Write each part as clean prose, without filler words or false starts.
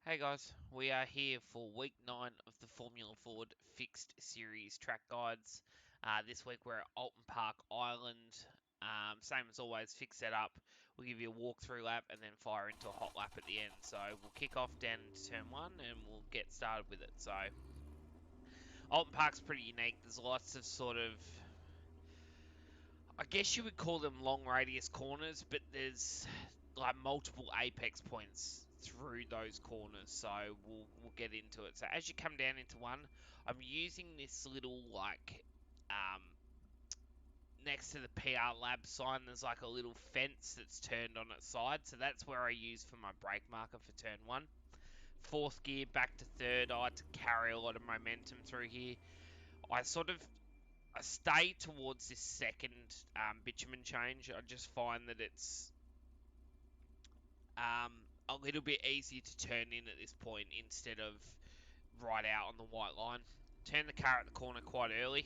Hey guys, we are here for week 9 of the Formula Ford Fixed Series track guides. This week we're at Oulton Park Island. Same as always, fixed setup. We'll give you a walkthrough lap and then fire into a hot lap at the end. So we'll kick off down to turn 1 and we'll get started with it. So Oulton Park's pretty unique. There's lots of I guess you would call them long radius corners, but there's like multiple apex points through those corners, so we'll get into it. So as you come down into one, I'm using this little um next to the PR lab sign, there's like a little fence that's turned on its side, so that's where I use for my brake marker for turn 1. Fourth gear back to third, I like to carry a lot of momentum through here. I stay towards this second bitumen change. I just find that it's a little bit easier to turn in at this point instead of right out on the white line. Turn the car at the corner quite early.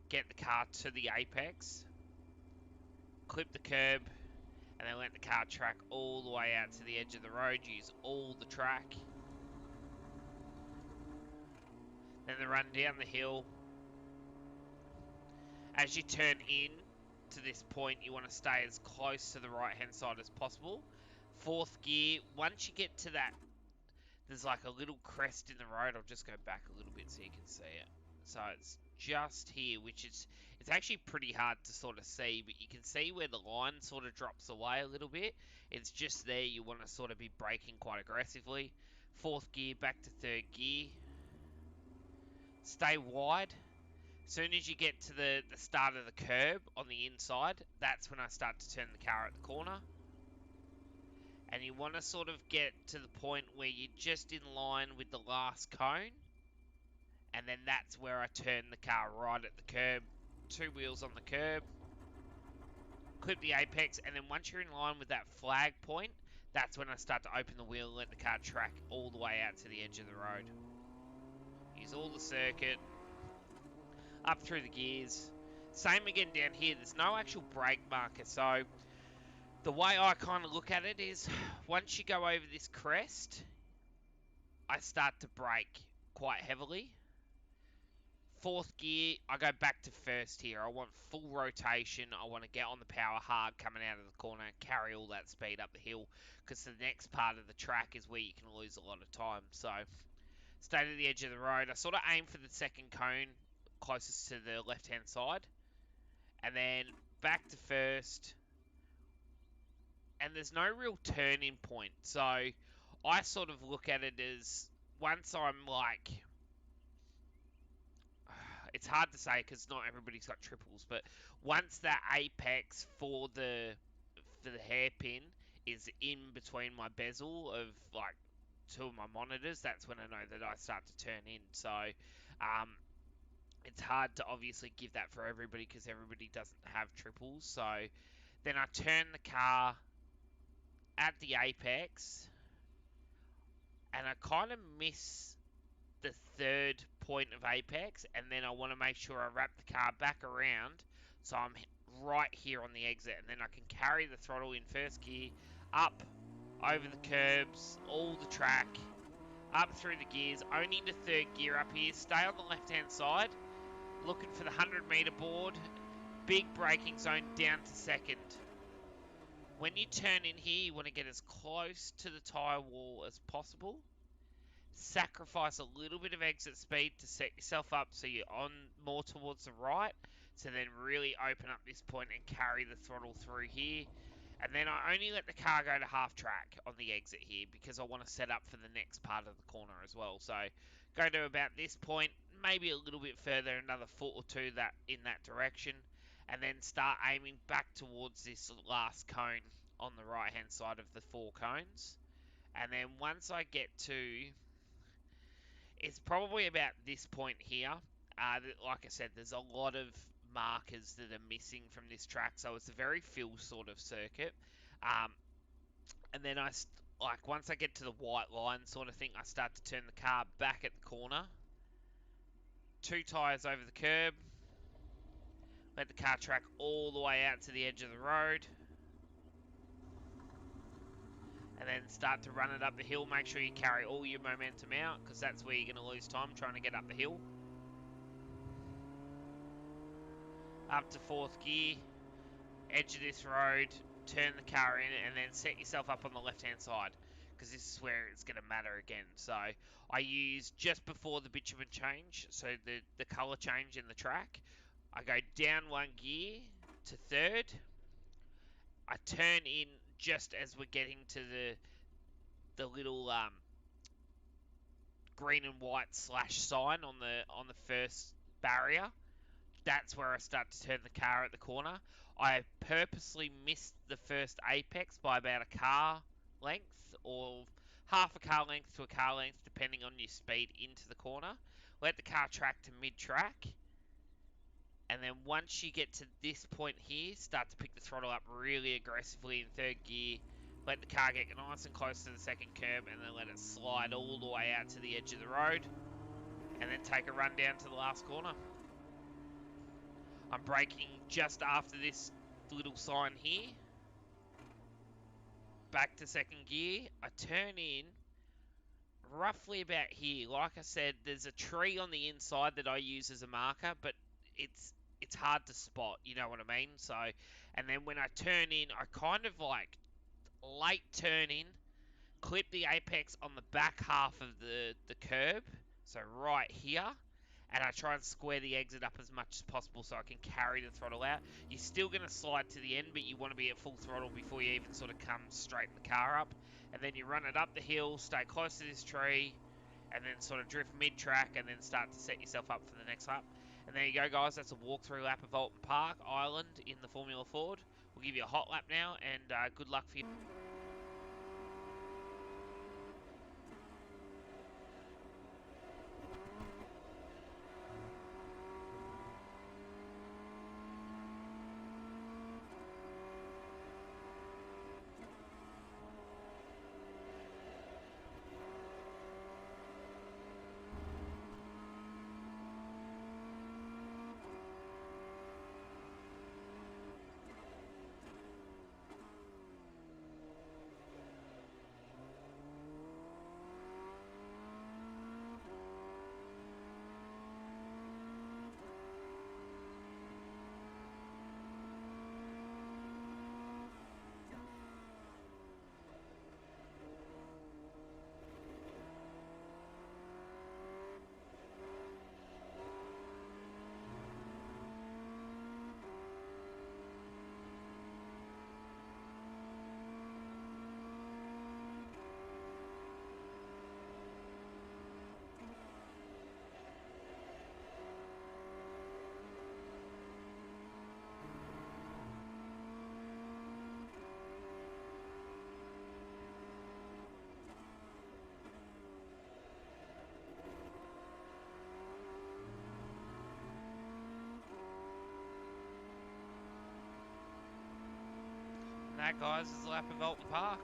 Get the car to the apex. Clip the curb. And then let the car track all the way out to the edge of the road. Use all the track. Then the run down the hill. As you turn in to this point, you want to stay as close to the right hand side as possible. Fourth gear, once you get to that, there's like a little crest in the road. I'll just go back a little bit so you can see it. So it's just here, it's actually pretty hard to sort of see, but you can see where the line sort of drops away a little bit. It's just there. You want to sort of be braking quite aggressively. Fourth gear, back to third gear. Stay wide. As soon as you get to the start of the curb on the inside, that's when I start to turn the car at the corner. And you want to sort of get to the point where you're just in line with the last cone. And then that's where I turn the car right at the curb. 2 wheels on the curb. Clip the apex, and then once you're in line with that flag point, that's when I start to open the wheel and let the car track all the way out to the edge of the road. Use all the circuit. Up through the gears. Same again down here. There's no actual brake marker, so the way I kind of look at it is once you go over this crest, I start to brake quite heavily. Fourth gear, I go back to first here. I want full rotation. I want to get on the power hard coming out of the corner and carry all that speed up the hill, because the next part of the track is where you can lose a lot of time. So stay to the edge of the road. I sort of aim for the second cone closest to the left hand side, and then back to first. And there's no real turning point, so I sort of look at it as once I'm like, it's hard to say because not everybody's got triples, but once that apex for the hairpin is in between my bezel of like 2 of my monitors, that's when I know that I start to turn in. So it's hard to obviously give that for everybody because everybody doesn't have triples. So then I turn the car at the apex and I kind of miss the third point of apex, and then I want to make sure I wrap the car back around so I'm right here on the exit, and then I can carry the throttle in first gear up over the curbs, all the track, up through the gears, only into third gear up here. Stay on the left hand side, looking for the 100-meter board. Big braking zone down to second. When you turn in here, you want to get as close to the tyre wall as possible. Sacrifice a little bit of exit speed to set yourself up so you're on more towards the right. So then really open up this point and carry the throttle through here. And then I only let the car go to half track on the exit here because I want to set up for the next part of the corner as well. So go to about this point, maybe a little bit further, another foot or two in that direction. And then start aiming back towards this last cone on the right hand side of the 4 cones. And then once I get to, it's probably about this point here. Like I said, there's a lot of markers that are missing from this track, so it's a very fill sort of circuit. And then once I get to the white line sort of thing, I start to turn the car back at the corner. 2 tyres over the curb. Let the car track all the way out to the edge of the road. and then start to run it up the hill. Make sure you carry all your momentum out, because that's where you're going to lose time trying to get up the hill. Up to 4th gear, edge of this road, turn the car in, and then set yourself up on the left-hand side, because this is where it's going to matter again. So I use just before the bitumen change, so the colour change in the track. I go down 1 gear to 3rd. I turn in just as we're getting to the little green and white slash sign on the first barrier. That's where I start to turn the car at the corner. I purposely missed the first apex by about a car length, or half a car length to a car length, depending on your speed into the corner. Let the car track to mid-track, and then once you get to this point here, start to pick the throttle up really aggressively in 3rd gear. Let the car get nice and close to the 2nd curb, and then let it slide all the way out to the edge of the road, and then take a run down to the last corner. I'm braking just after this little sign here. Back to 2nd gear. I turn in roughly about here. Like I said, there's a tree on the inside that I use as a marker, but it's hard to spot, you know what I mean? So, and then when I turn in, I kind of like late turn in, clip the apex on the back half of the curb, so right here, and I try and square the exit up as much as possible so I can carry the throttle out. You're still going to slide to the end, but you want to be at full throttle before you even sort of come straighten the car up. And then you run it up the hill, stay close to this tree, and then sort of drift mid-track, and then start to set yourself up for the next lap. And there you go, guys. That's a walkthrough lap of Oulton Park Island in the Formula Ford. We'll give you a hot lap now, and good luck for you. And that, guys, is the lap of Oulton Park.